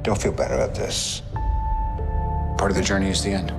Don't feel better about this. Part of the journey is the end.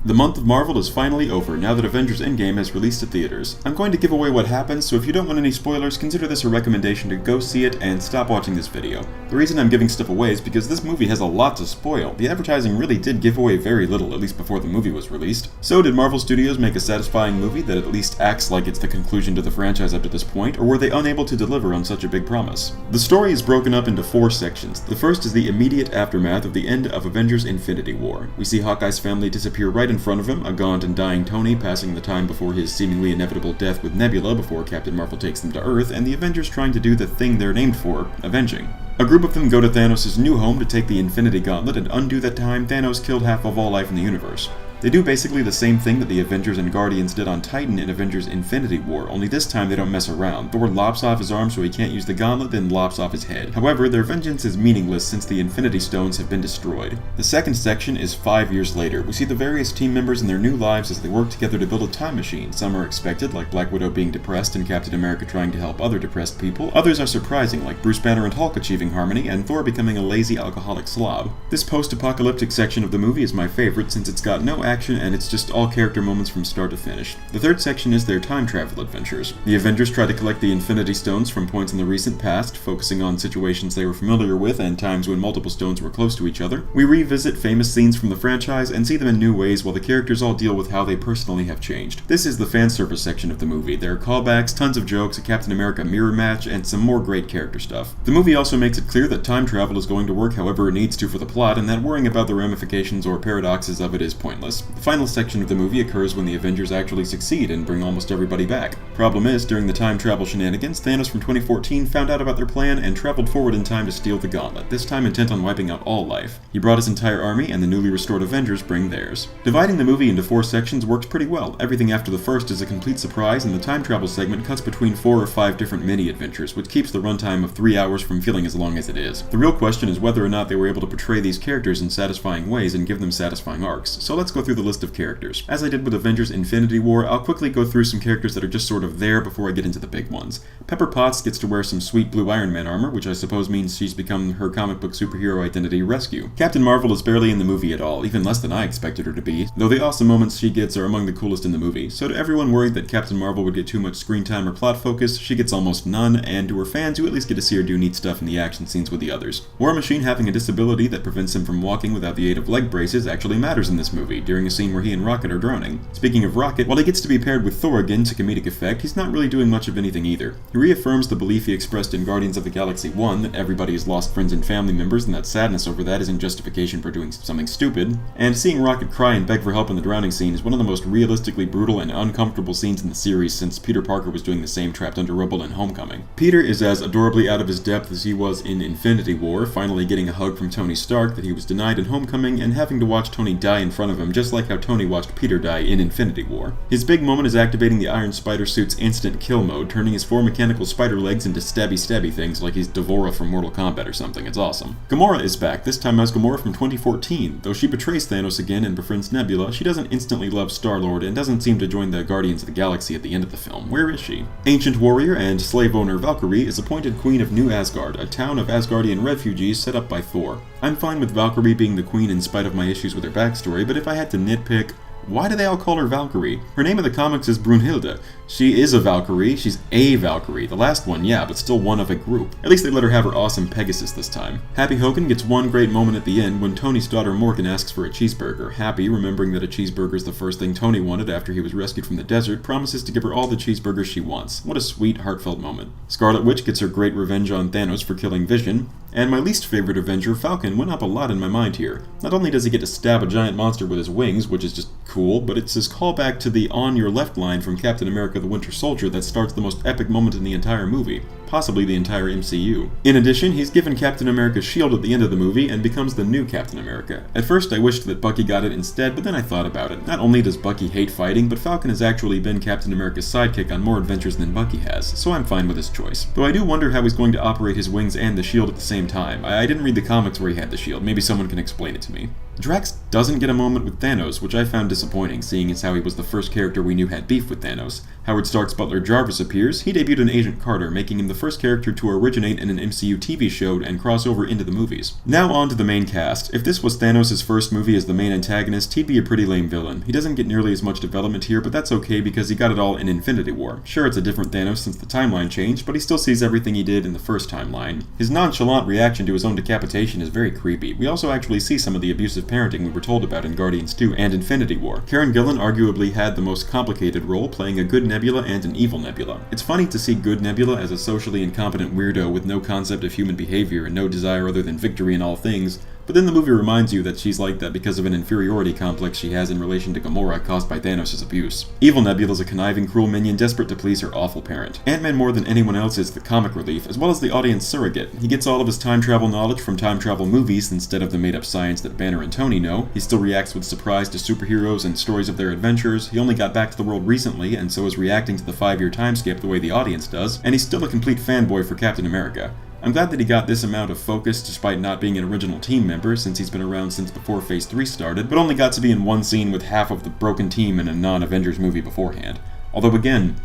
The month of Marvel is finally over now that Avengers Endgame has released to theaters. I'm going to give away what happens, so if you don't want any spoilers, consider this a recommendation to go see it and stop watching this video. The reason I'm giving stuff away is because this movie has a lot to spoil. The advertising really did give away very little, at least before the movie was released. So did Marvel Studios make a satisfying movie that at least acts like it's the conclusion to the franchise up to this point, or were they unable to deliver on such a big promise? The story is broken up into 4 sections. The first is the immediate aftermath of the end of Avengers Infinity War. We see Hawkeye's family disappear right in front of him, a gaunt and dying Tony passing the time before his seemingly inevitable death with Nebula before Captain Marvel takes them to Earth, and the Avengers trying to do the thing they're named for, avenging. A group of them go to Thanos' new home to take the Infinity Gauntlet and undo that time Thanos killed half of all life in the universe. They do basically the same thing that the Avengers and Guardians did on Titan in Avengers Infinity War, only this time they don't mess around. Thor lops off his arm so he can't use the gauntlet, then lops off his head. However, their vengeance is meaningless since the Infinity Stones have been destroyed. The second section is 5 years later. We see the various team members in their new lives as they work together to build a time machine. Some are expected, like Black Widow being depressed and Captain America trying to help other depressed people. Others are surprising, like Bruce Banner and Hulk achieving harmony, and Thor becoming a lazy alcoholic slob. This post-apocalyptic section of the movie is my favorite since it's got no action and it's just all character moments from start to finish. The third section is their time travel adventures. The Avengers try to collect the Infinity Stones from points in the recent past, focusing on situations they were familiar with and times when multiple stones were close to each other. We revisit famous scenes from the franchise and see them in new ways while the characters all deal with how they personally have changed. This is the fan service section of the movie. There are callbacks, tons of jokes, a Captain America mirror match, and some more great character stuff. The movie also makes it clear that time travel is going to work however it needs to for the plot, and that worrying about the ramifications or paradoxes of it is pointless. The final section of the movie occurs when the Avengers actually succeed and bring almost everybody back. Problem is, during the time travel shenanigans, Thanos from 2014 found out about their plan and traveled forward in time to steal the gauntlet, this time intent on wiping out all life. He brought his entire army, and the newly restored Avengers bring theirs. Dividing the movie into 4 sections works pretty well. Everything after the first is a complete surprise, and the time travel segment cuts between 4 or 5 different mini-adventures, which keeps the runtime of 3 hours from feeling as long as it is. The real question is whether or not they were able to portray these characters in satisfying ways and give them satisfying arcs. So let's go through the list of characters. As I did with Avengers Infinity War, I'll quickly go through some characters that are just sort of there before I get into the big ones. Pepper Potts gets to wear some sweet blue Iron Man armor, which I suppose means she's become her comic book superhero identity Rescue. Captain Marvel is barely in the movie at all, even less than I expected her to be, though the awesome moments she gets are among the coolest in the movie. So to everyone worried that Captain Marvel would get too much screen time or plot focus, she gets almost none, and to her fans you at least get to see her do neat stuff in the action scenes with the others. War Machine having a disability that prevents him from walking without the aid of leg braces actually matters in this movie, during a scene where he and Rocket are droning. Speaking of Rocket, while he gets to be paired with Thor again to comedic effect, he's not really doing much of anything either. He reaffirms the belief he expressed in Guardians of the Galaxy 1 that everybody has lost friends and family members and that sadness over that isn't justification for doing something stupid. And seeing Rocket cry and beg for help in the drowning scene is one of the most realistically brutal and uncomfortable scenes in the series since Peter Parker was doing the same trapped under rubble in Homecoming. Peter is as adorably out of his depth as he was in Infinity War, finally getting a hug from Tony Stark that he was denied in Homecoming and having to watch Tony die in front of him just like how Tony watched Peter die in Infinity War. His big moment is activating the Iron Spider suit's instant kill mode, turning his 4 mechanical spider legs into stabby things like he's Devora from Mortal Kombat or something. It's awesome. Gamora is back, this time as Gamora from 2014. Though she betrays Thanos again and befriends Nebula, she doesn't instantly love Star-Lord and doesn't seem to join the Guardians of the Galaxy at the end of the film. Where is she? Ancient warrior and slave owner Valkyrie is appointed Queen of New Asgard, a town of Asgardian refugees set up by Thor. I'm fine with Valkyrie being the queen in spite of my issues with her backstory, but if I had to nitpick, why do they all call her Valkyrie? Her name in the comics is Brunhilde. She is a Valkyrie, she's a Valkyrie. The last one, yeah, but still one of a group. At least they let her have her awesome Pegasus this time. Happy Hogan gets one great moment at the end when Tony's daughter Morgan asks for a cheeseburger. Happy, remembering that a cheeseburger is the first thing Tony wanted after he was rescued from the desert, promises to give her all the cheeseburgers she wants. What a sweet, heartfelt moment. Scarlet Witch gets her great revenge on Thanos for killing Vision. And my least favorite Avenger, Falcon, went up a lot in my mind here. Not only does he get to stab a giant monster with his wings, which is just cool, but it's his callback to the "on your left" line from Captain America the Winter Soldier that starts the most epic moment in the entire movie, possibly the entire MCU. In addition, he's given Captain America's shield at the end of the movie and becomes the new Captain America. At first I wished that Bucky got it instead, but then I thought about it. Not only does Bucky hate fighting, but Falcon has actually been Captain America's sidekick on more adventures than Bucky has, so I'm fine with his choice. Though I do wonder how he's going to operate his wings and the shield at the same time. I didn't read the comics where he had the shield, maybe someone can explain it to me. Drax doesn't get a moment with Thanos, which I found disappointing, seeing as how he was the first character we knew had beef with Thanos. Howard Stark's butler Jarvis appears. He debuted in Agent Carter, making him the first character to originate in an MCU TV show and cross over into the movies. Now on to the main cast. If this was Thanos' first movie as the main antagonist, he'd be a pretty lame villain. He doesn't get nearly as much development here, but that's okay because he got it all in Infinity War. Sure, it's a different Thanos since the timeline changed, but he still sees everything he did in the first timeline. His nonchalant reaction to his own decapitation is very creepy. We also actually see some of the abusive parenting we were told about in Guardians 2 and Infinity War. Karen Gillan arguably had the most complicated role, playing a good Nebula and an evil Nebula. It's funny to see good Nebula as a socially incompetent weirdo with no concept of human behavior and no desire other than victory in all things, but then the movie reminds you that she's like that because of an inferiority complex she has in relation to Gamora caused by Thanos' abuse. Evil Nebula's a conniving, cruel minion desperate to please her awful parent. Ant-Man more than anyone else is the comic relief, as well as the audience surrogate. He gets all of his time travel knowledge from time travel movies instead of the made-up science that Banner and Tony know. He still reacts with surprise to superheroes and stories of their adventures. He only got back to the world recently, and so is reacting to the 5-year time skip the way the audience does, and he's still a complete fanboy for Captain America. I'm glad that he got this amount of focus despite not being an original team member, since he's been around since before Phase 3 started, but only got to be in one scene with half of the broken team in a non-Avengers movie beforehand. Although again,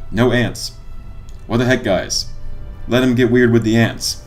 no ants. What the heck, guys? Let him get weird with the ants.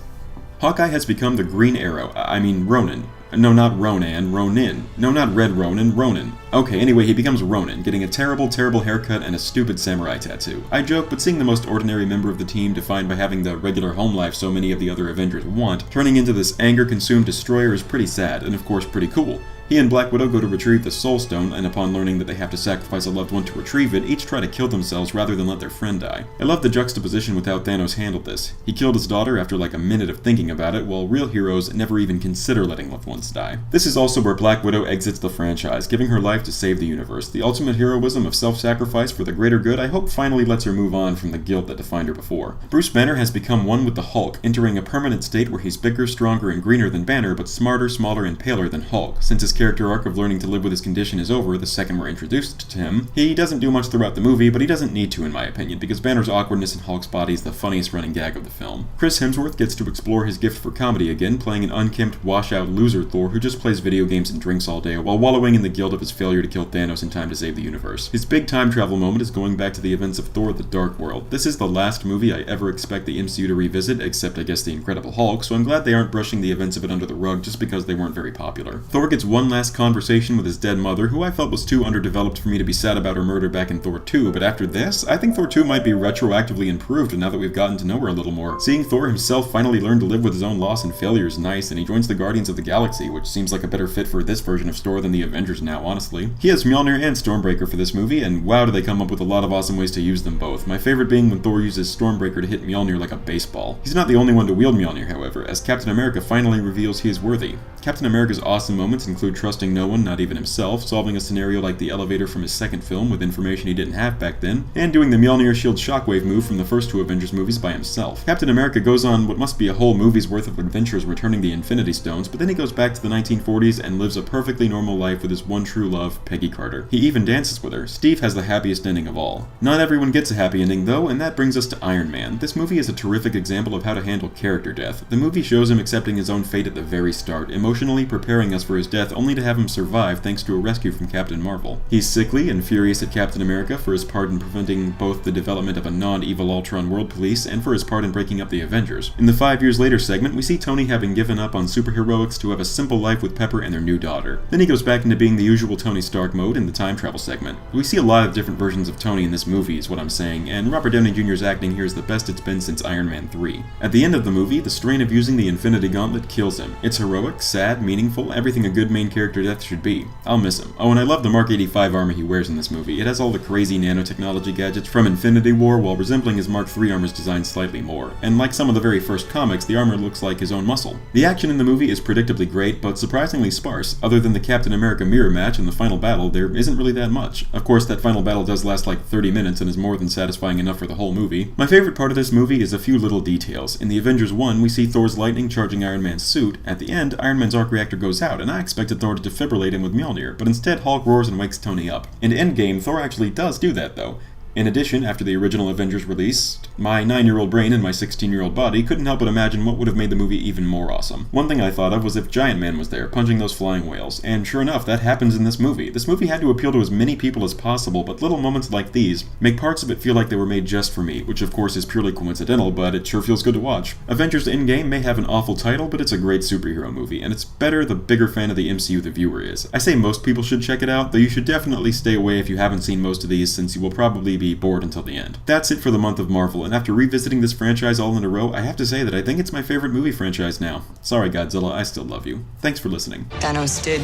Hawkeye has become the Green Arrow, Ronin. No, not Ronan, Ronin. No, not Red Ronin, Ronin. Okay, anyway, he becomes Ronin, getting a terrible, terrible haircut and a stupid samurai tattoo. I joke, but seeing the most ordinary member of the team defined by having the regular home life so many of the other Avengers want, turning into this anger-consumed destroyer is pretty sad, and of course pretty cool. He and Black Widow go to retrieve the Soul Stone, and upon learning that they have to sacrifice a loved one to retrieve it, each try to kill themselves rather than let their friend die. I love the juxtaposition with how Thanos handled this. He killed his daughter after like a minute of thinking about it, while real heroes never even consider letting loved ones die. This is also where Black Widow exits the franchise, giving her life to save the universe. The ultimate heroism of self-sacrifice for the greater good I hope finally lets her move on from the guilt that defined her before. Bruce Banner has become one with the Hulk, entering a permanent state where he's bigger, stronger, and greener than Banner, but smarter, smaller, and paler than Hulk. Since his character arc of learning to live with his condition is over the second we're introduced to him, he doesn't do much throughout the movie, but he doesn't need to in my opinion, because Banner's awkwardness in Hulk's body is the funniest running gag of the film. Chris Hemsworth gets to explore his gift for comedy again, playing an unkempt, washed-out loser Thor who just plays video games and drinks all day while wallowing in the guilt of his failure to kill Thanos in time to save the universe. His big time travel moment is going back to the events of Thor: The Dark World. This is the last movie I ever expect the MCU to revisit, except I guess The Incredible Hulk, so I'm glad they aren't brushing the events of it under the rug just because they weren't very popular. Thor gets one last conversation with his dead mother, who I felt was too underdeveloped for me to be sad about her murder back in Thor 2, but after this, I think Thor 2 might be retroactively improved now that we've gotten to know her a little more. Seeing Thor himself finally learn to live with his own loss and failure is nice, and he joins the Guardians of the Galaxy, which seems like a better fit for this version of Thor than the Avengers now, honestly. He has Mjolnir and Stormbreaker for this movie, and wow do they come up with a lot of awesome ways to use them both. My favorite being when Thor uses Stormbreaker to hit Mjolnir like a baseball. He's not the only one to wield Mjolnir, however, as Captain America finally reveals he is worthy. Captain America's awesome moments include trusting no one, not even himself, solving a scenario like the elevator from his second film with information he didn't have back then, and doing the Mjolnir shield shockwave move from the first two Avengers movies by himself. Captain America goes on what must be a whole movie's worth of adventures returning the Infinity Stones, but then he goes back to the 1940s and lives a perfectly normal life with his one true love, Peggy Carter. He even dances with her. Steve has the happiest ending of all. Not everyone gets a happy ending though, and that brings us to Iron Man. This movie is a terrific example of how to handle character death. The movie shows him accepting his own fate at the very start, emotionally preparing us for his death only to have him survive thanks to a rescue from Captain Marvel. He's sickly and furious at Captain America for his part in preventing both the development of a non-evil Ultron world police and for his part in breaking up the Avengers. In the 5 years later segment, we see Tony having given up on superheroics to have a simple life with Pepper and their new daughter. Then he goes back into being the usual Tony Stark mode in the time travel segment. We see a lot of different versions of Tony in this movie is what I'm saying, and Robert Downey Jr.'s acting here is the best it's been since Iron Man 3. At the end of the movie, the strain of using the Infinity Gauntlet kills him. It's heroic, sad, meaningful, everything a good main character death should be. I'll miss him. Oh, and I love the Mark 85 armor he wears in this movie. It has all the crazy nanotechnology gadgets from Infinity War while resembling his Mark III armor's design slightly more. And like some of the very first comics, the armor looks like his own muscle. The action in the movie is predictably great, but surprisingly sparse. Other than the Captain America mirror match and the final battle, there isn't really that much. Of course, that final battle does last like 30 minutes and is more than satisfying enough for the whole movie. My favorite part of this movie is a few little details. In the Avengers 1, we see Thor's lightning charging Iron Man's suit. At the end, Iron Man's arc reactor goes out, and I expected Thor to defibrillate him with Mjolnir, but instead Hulk roars and wakes Tony up. In Endgame, Thor actually does do that though. In addition, after the original Avengers released, my 9-year-old brain and my 16-year-old body couldn't help but imagine what would have made the movie even more awesome. One thing I thought of was if Giant Man was there, punching those flying whales, and sure enough, that happens in this movie. This movie had to appeal to as many people as possible, but little moments like these make parts of it feel like they were made just for me, which of course is purely coincidental, but it sure feels good to watch. Avengers Endgame may have an awful title, but it's a great superhero movie, and it's better the bigger fan of the MCU the viewer is. I say most people should check it out, though you should definitely stay away if you haven't seen most of these, since you will probably be bored until the end. That's it for the month of Marvel, and after revisiting this franchise all in a row, I have to say that I think it's my favorite movie franchise now. Sorry Godzilla, I still love you. Thanks for listening. Thanos did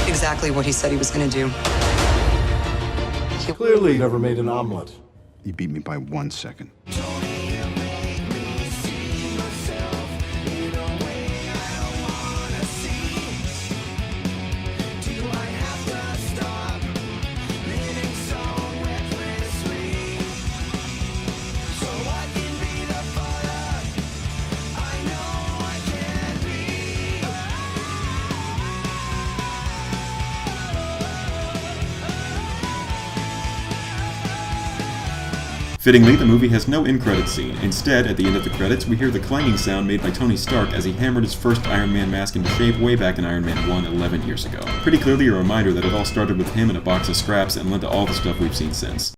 exactly what he said he was going to do. He clearly never made an omelet. You beat me by 1 second. Fittingly, the movie has no end-credits scene. Instead, at the end of the credits, we hear the clanging sound made by Tony Stark as he hammered his first Iron Man mask into shape way back in Iron Man 1 11 years ago. Pretty clearly a reminder that it all started with him and a box of scraps and led to all the stuff we've seen since.